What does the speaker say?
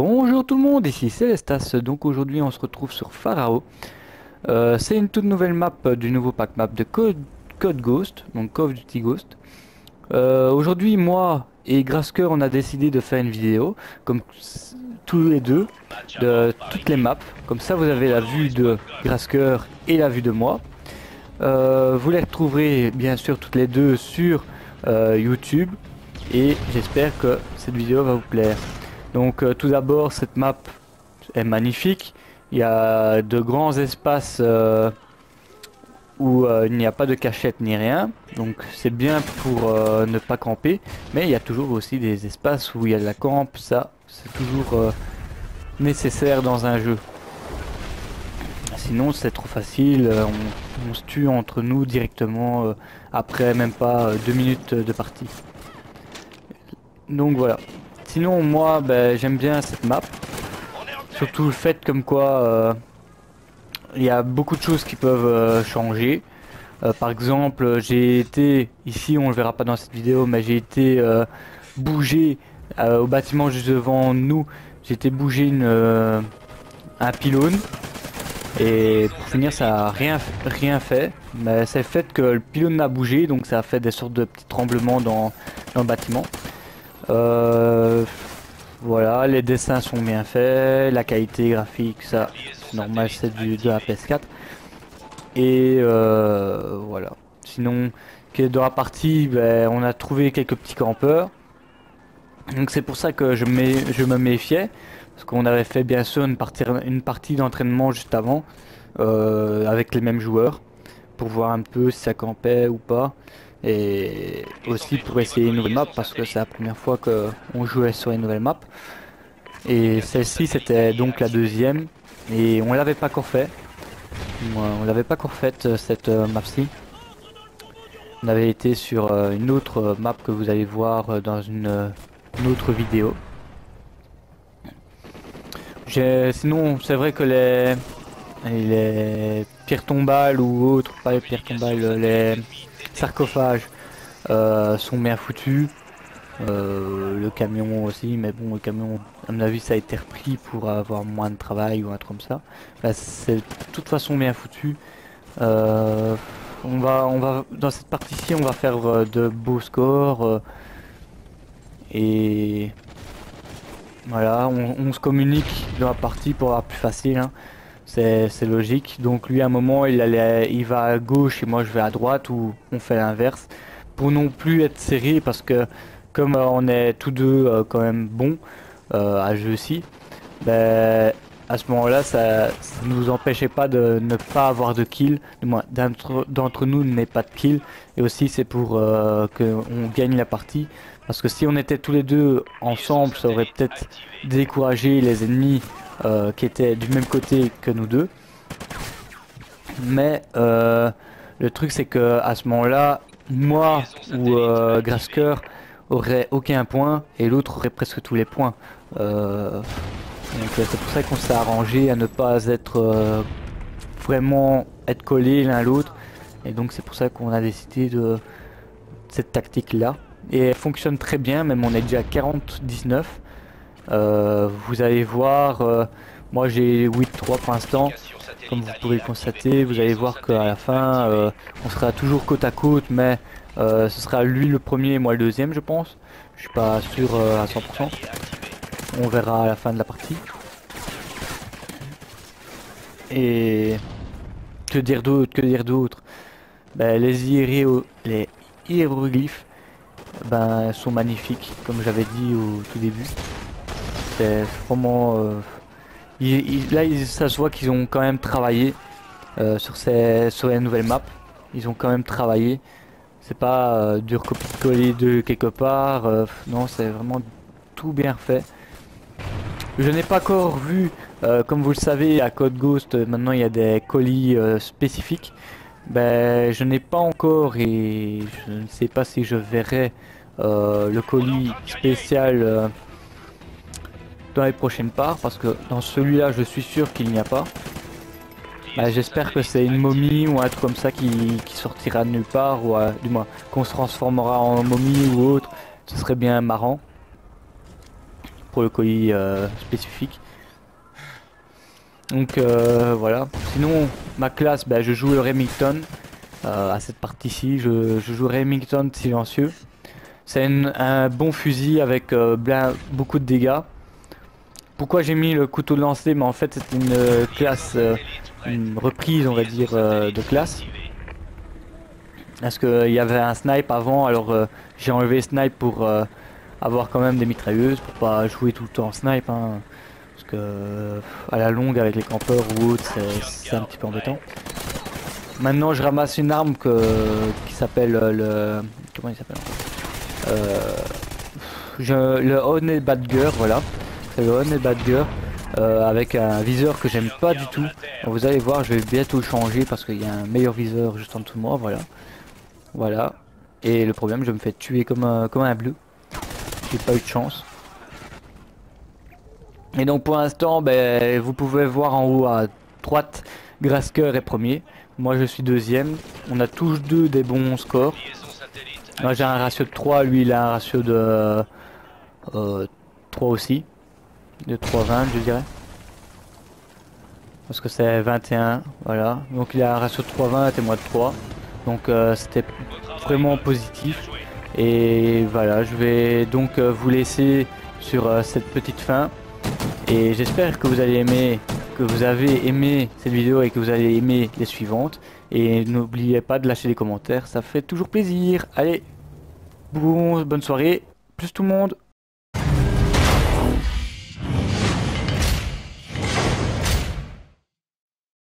Bonjour tout le monde, ici Célestas. Donc aujourd'hui on se retrouve sur Pharao. C'est une toute nouvelle map du nouveau pack map de Code Ghost, donc Call of Duty Ghost. Aujourd'hui moi et Grasker on a décidé de faire une vidéo, comme tous les deux, de toutes les maps. Comme ça vous avez la vue de Grasker et la vue de moi. Vous les retrouverez bien sûr toutes les deux sur YouTube. Et j'espère que cette vidéo va vous plaire. Donc tout d'abord cette map est magnifique. Il y a de grands espaces où il n'y a pas de cachette ni rien. Donc c'est bien pour ne pas camper. Mais il y a toujours aussi des espaces où il y a de la camp. Ça c'est toujours nécessaire dans un jeu. Sinon c'est trop facile. On se tue entre nous directement après même pas 2 minutes de partie. Donc voilà. Sinon moi j'aime bien cette map. Surtout le fait comme quoi il y a beaucoup de choses qui peuvent changer. Par exemple j'ai été, ici on le verra pas dans cette vidéo, mais j'ai été bougé au bâtiment juste devant nous. J'ai été bougé un pylône. Et pour finir ça a rien fait. Mais c'est le fait que le pylône a bougé, donc ça a fait des sortes de petits tremblements dans le bâtiment. Voilà, les dessins sont bien faits, la qualité graphique, ça c'est normal, c'est de la PS4. Et voilà. Sinon, dans la partie, on a trouvé quelques petits campeurs. Donc c'est pour ça que je me méfiais, parce qu'on avait fait bien sûr une partie d'entraînement juste avant, avec les mêmes joueurs, pour voir un peu si ça campait ou pas. Et aussi pour essayer une nouvelle map parce que c'est la première fois qu'on jouait sur une nouvelle map. Et celle-ci c'était donc la deuxième et on l'avait pas encore fait. On l'avait pas encore faite cette map-ci. On avait été sur une autre map que vous allez voir dans une autre vidéo. Sinon c'est vrai que les pierres tombales ou autres, pas les pierres tombales, les sarcophages sont bien foutus. Le camion aussi, mais bon, le camion, à mon avis, ça a été repris pour avoir moins de travail ou un truc comme ça. Là, c'est de toute façon bien foutu. On va dans cette partie-ci, on va faire de beaux scores et voilà, on se communique dans la partie pour avoir plus facile. Hein. C'est logique. Donc lui, à un moment, il va à gauche et moi, je vais à droite ou on fait l'inverse pour non plus être serré parce que comme on est tous deux quand même bons à jeu aussi, à ce moment-là, ça ne nous empêchait pas de ne pas avoir de kill. Du moins, d'entre nous n'ait pas de kill. Et aussi, c'est pour qu'on gagne la partie. Parce que si on était tous les deux ensemble, ça aurait peut-être découragé les ennemis qui étaient du même côté que nous deux. Mais le truc, c'est que à ce moment-là, moi ou Grasker aurait aucun point et l'autre aurait presque tous les points. Donc c'est pour ça qu'on s'est arrangé à ne pas être vraiment être collés l'un à l'autre. Et donc c'est pour ça qu'on a décidé de cette tactique là. Et elle fonctionne très bien, même on est déjà à 40-19. Vous allez voir, moi j'ai 8-3 pour l'instant. Comme vous pouvez le constater, vous allez voir qu'à la fin on sera toujours côte à côte, mais ce sera lui le premier et moi le deuxième je pense. Je suis pas sûr à 100%. On verra à la fin de la partie. Et que dire d'autre, les hiéroglyphes sont magnifiques comme j'avais dit au tout début. C'est vraiment là ça se voit qu'ils ont quand même travaillé sur les nouvelles maps. Ils ont quand même travaillé. C'est pas du recopier-coller de quelque part. Non, c'est vraiment tout bien fait. Je n'ai pas encore vu, comme vous le savez, à Code Ghost, maintenant il y a des colis spécifiques. Je n'ai pas encore et je ne sais pas si je verrai le colis spécial dans les prochaines parts parce que dans celui-là je suis sûr qu'il n'y a pas. J'espère que c'est une momie ou un truc comme ça qui sortira de nulle part ou du moins qu'on se transformera en momie ou autre. Ce serait bien marrant. pour le colis spécifique. Donc voilà. Sinon ma classe, ben, je joue le Remington. À cette partie-ci, je joue Remington silencieux. C'est un bon fusil avec beaucoup de dégâts. Pourquoi j'ai mis le couteau de lancer? Mais en fait c'est une classe, une reprise on va dire de classe. Parce qu'il y avait un snipe avant, alors j'ai enlevé snipe pour avoir quand même des mitrailleuses, pour pas jouer tout le temps snipe. Hein, parce que à la longue avec les campeurs ou autres c'est un petit peu embêtant. Maintenant je ramasse une arme qui s'appelle le... Comment il s'appelle le Honey Badger, voilà. C'est le Honey Badger avec un viseur que j'aime pas du tout. Donc, vous allez voir, je vais bientôt le changer parce qu'il y a un meilleur viseur juste en dessous de moi, voilà. Voilà. Et le problème, je me fais tuer comme un bleu. J'ai pas eu de chance. Et donc pour l'instant, ben, vous pouvez voir en haut à droite, Grasker est premier. Moi je suis deuxième. On a tous deux des bons scores. Moi j'ai un ratio de 3, lui il a un ratio de 3 aussi. De 3,20 je dirais. Parce que c'est 21, voilà. Donc il a un ratio de 3,20 et moi de 3. Donc c'était vraiment positif. Et voilà, je vais donc vous laisser sur cette petite fin. Et j'espère que vous allez aimer, que vous avez aimé cette vidéo et que vous allez aimer les suivantes. Et n'oubliez pas de lâcher des commentaires, ça fait toujours plaisir. Allez, bonne soirée, plus tout le monde.